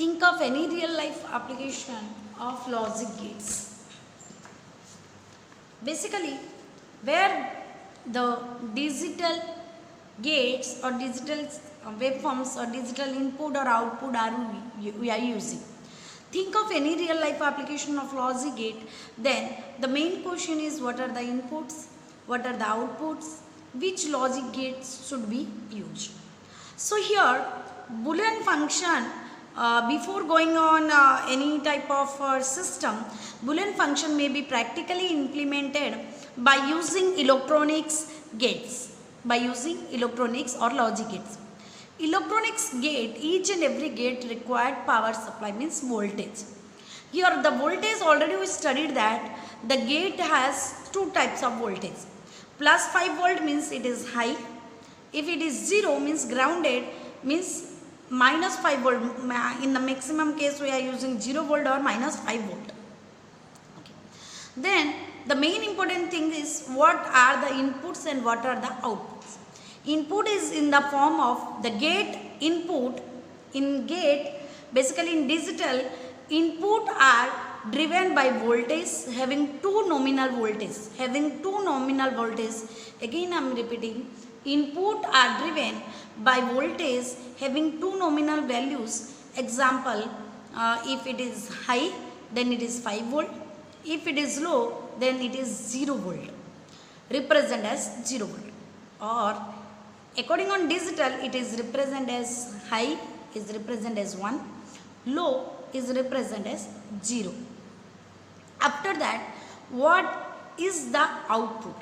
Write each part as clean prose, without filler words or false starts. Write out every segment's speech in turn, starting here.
Think of any real life application of logic gates. Basically, where the digital gates or digital waveforms or digital input or output we are using. Think of any real life application of logic gate, then the main question is what are the inputs, what are the outputs, which logic gates should be used. So here Boolean function, before going on any type of system, Boolean function may be practically implemented by using electronics gates, by using electronics or logic gates. Electronics gate, each and every gate required power supply, means voltage. Here the voltage, already we studied that the gate has two types of voltage. Plus 5 volt means it is high. If it is 0 means grounded, means minus 5 volt. In the maximum case we are using 0 volt or minus 5 volt. Okay. Then the main important thing is what are the inputs and what are the outputs. Input is in the form of the gate input. In gate, basically in digital, input are driven by voltage having two nominal voltages. Again I am repeating, input are driven by voltage having two nominal values. Example, if it is high, then it is 5 volt. If it is low, then it is 0 volt, represent as 0 volt. Or according on digital, it is represent as high is represent as 1, low is represent as 0. After that, what is the output?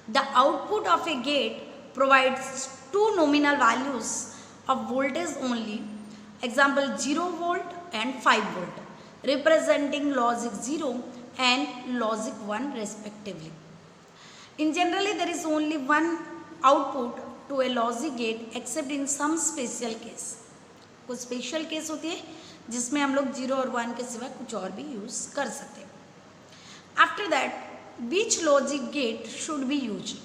The output of a gate provides two nominal values of voltage only. Example, 0 volt and 5 volt, representing logic 0 and logic 1 respectively. In generally, there is only one output to a logic gate except in some special case. कुछ special case होती है जिसमें हम लोग 0 और 1 के सिवा कुछ और भी यूज कर सकते हैं. After that, which logic gate should be used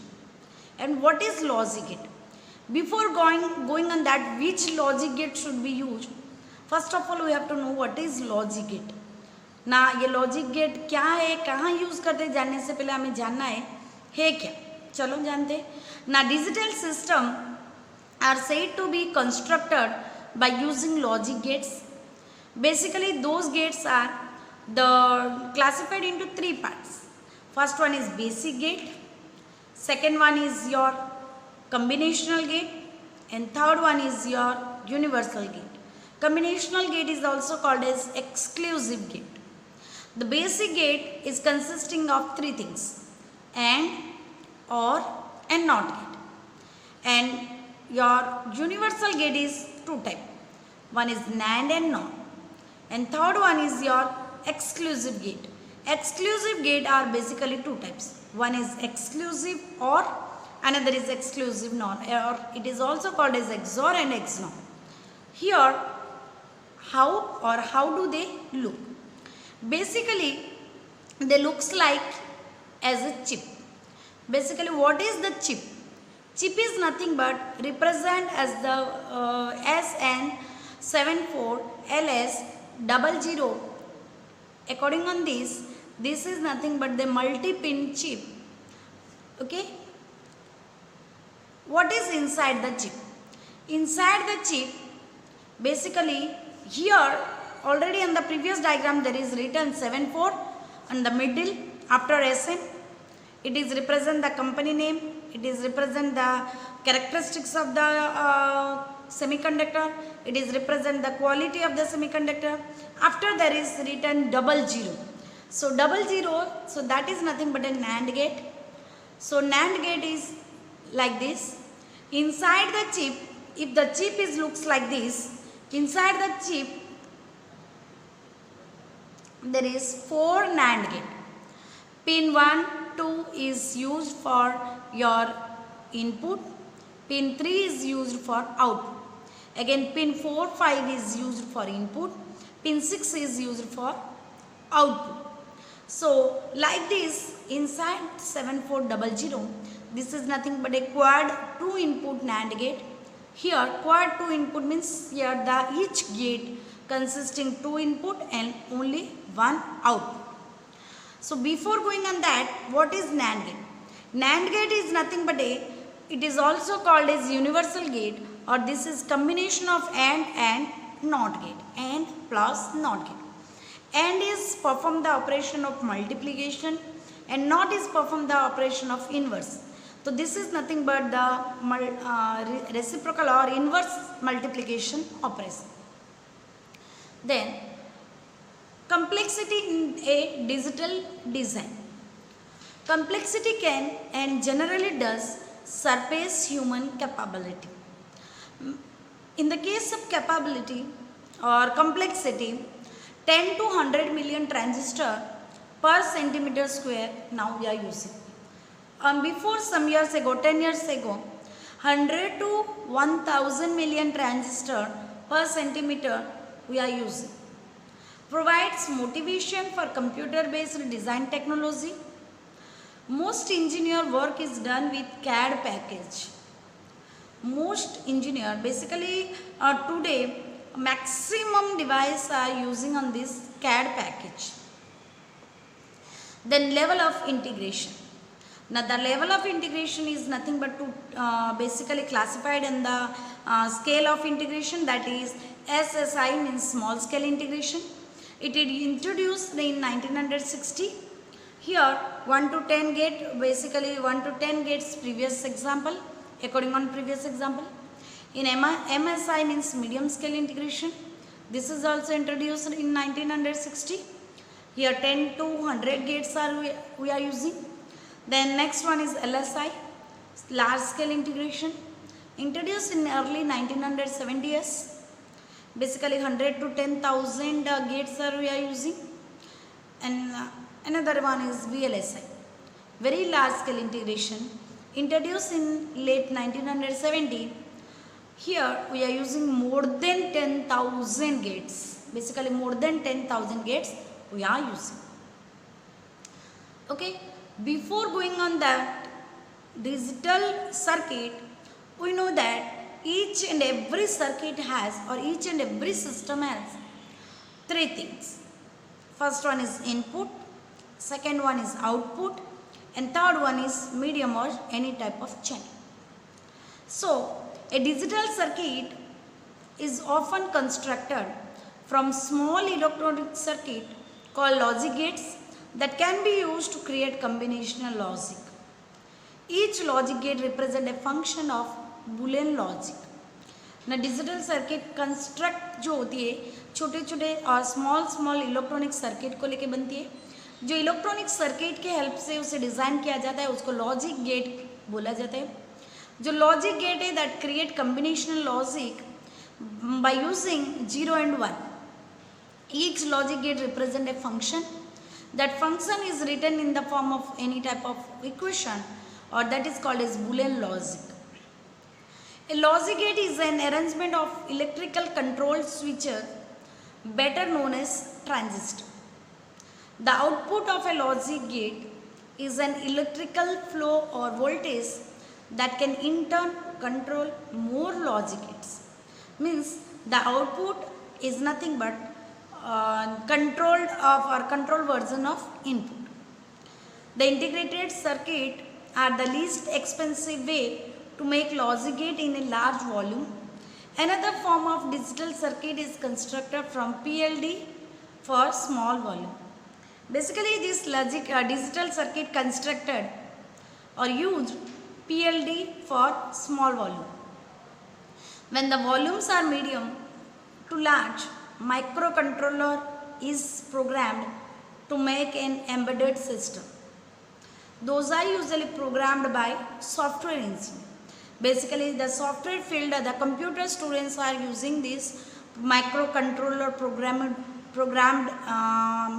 and what is logic gate? Before going on that, which logic gate should be used, first of all we have to know what is logic gate. ना ये logic gate क्या है, कहाँ use करते हैं, जानने से पहले हमें जानना है क्या. चलो जानते हैं ना. Digital system are said to be constructed by using logic gates. Basically those gates are classified into three parts. First one is basic gate, second one is your combinational gate, and third one is your universal gate. Combinational gate is also called as exclusive gate. The basic gate is consisting of three things: AND, OR and NOT gate. And your universal gate is two type. One is NAND and NOR, and third one is your exclusive gate. Exclusive gate are basically two types. One is exclusive OR, another is exclusive NOR, or it is also called as XOR and XNOR. Here how do they look? Basically they looks like as a chip. Basically what is the chip? Chip is nothing but represent as the SN74LS00. According on this is nothing but the multi-pin chip. Okay. What is inside the chip? Inside the chip, basically here already in the previous diagram there is written 74 on the middle after SN. It is represent the company name. It is represent the characteristics of the semiconductor. It is represent the quality of the semiconductor. After there is written 00. So 00, so that is nothing but a NAND gate. So NAND gate is like this. Inside the chip, if the chip looks like this, inside the chip there is 4 NAND gate. Pin 1, 2 is used for your input. Pin 3 is used for output. Again pin 4, 5 is used for input. Pin 6 is used for output. So like this, inside 7400, this is nothing but a quad 2 input NAND gate. Here quad 2 input means here the each gate consisting 2 input and only 1 output. So before going on that, what is NAND gate? NAND gate is nothing but it is also called as universal gate, or this is combination of and NOT gate, and plus NOT gate. AND is perform the operation of multiplication and NOT is perform the operation of inverse. So this is nothing but the reciprocal or inverse multiplication operation. Then complexity in a digital design. Complexity can and generally does surpass human capability. In the case of capability or complexity, 10 to 100 million transistor per centimeter square now we are using. Before some years ago, 10 years ago, 100 to 1000 million transistor per centimeter we are using. Provides motivation for computer based design technology. Most engineer work is done with CAD package. Most engineer basically today maximum device are using on this CAD package. Then level of integration. Now the level of integration is nothing but to basically classified in the scale of integration, that is SSI means small scale integration. It is introduced in 1960. Here 1 to 10 gate, basically 1 to 10 gates previous example, according on previous example. In MSI means medium scale integration. This is also introduced in 1960. Here 10 to 100 gates are we are using. Then next one is LSI, large scale integration, introduced in early 1970s. Basically 100 to 10,000 gates are we are using. And another one is VLSI, very large scale integration, introduced in late 1970. Here we are using more than 10,000 gates, basically more than 10,000 gates we are using. Okay, before going on that digital circuit, we know that each and every circuit has, or each and every system has three things. First one is input, second one is output, and third one is medium or any type of channel. So a digital circuit is often constructed from small electronic circuit called logic gates that can be used to create combinational logic. Each logic gate represents a function of Boolean logic. ना digital circuit construct जो होती है छोटे छोटे और small electronic circuit को लेके बनती है. जो इलेक्ट्रॉनिक सर्किट के हेल्प से उसे डिज़ाइन किया जाता है उसको लॉजिक गेट बोला जाता है. जो लॉजिक गेट है that create combinational logic by using 0 and 1. Each logic gate represents a function. That function is written in the form of any type of equation, or that is called as Boolean logic. A logic gate is an arrangement of electrical control switches, better known as transistor. The output of a logic gate is an electrical flow or voltage that can in turn control more logic gates. Means the output is nothing but controlled version of input. The integrated circuit are the least expensive way to make logic gate in a large volume. Another form of digital circuit is constructed from PLD for small volume. Basically this digital circuit constructed or used PLD for small volume. When the volumes are medium to large, microcontroller is programmed to make an embedded system. Those are usually programmed by software engineer. Basically the software field, the computer students are using this microcontroller programmed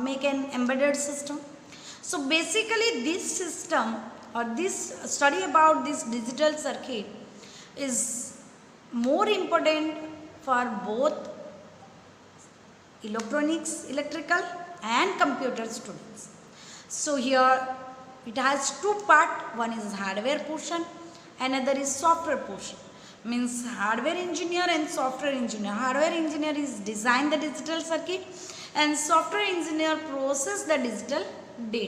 make an embedded system. So basically this system or this study about this digital circuit is more important for both electrical and computer students. So here it has two parts. One is hardware portion, another is software portion. means hardware engineer and software engineer. Hardware engineer is design the digital circuit and software engineer process the digital data.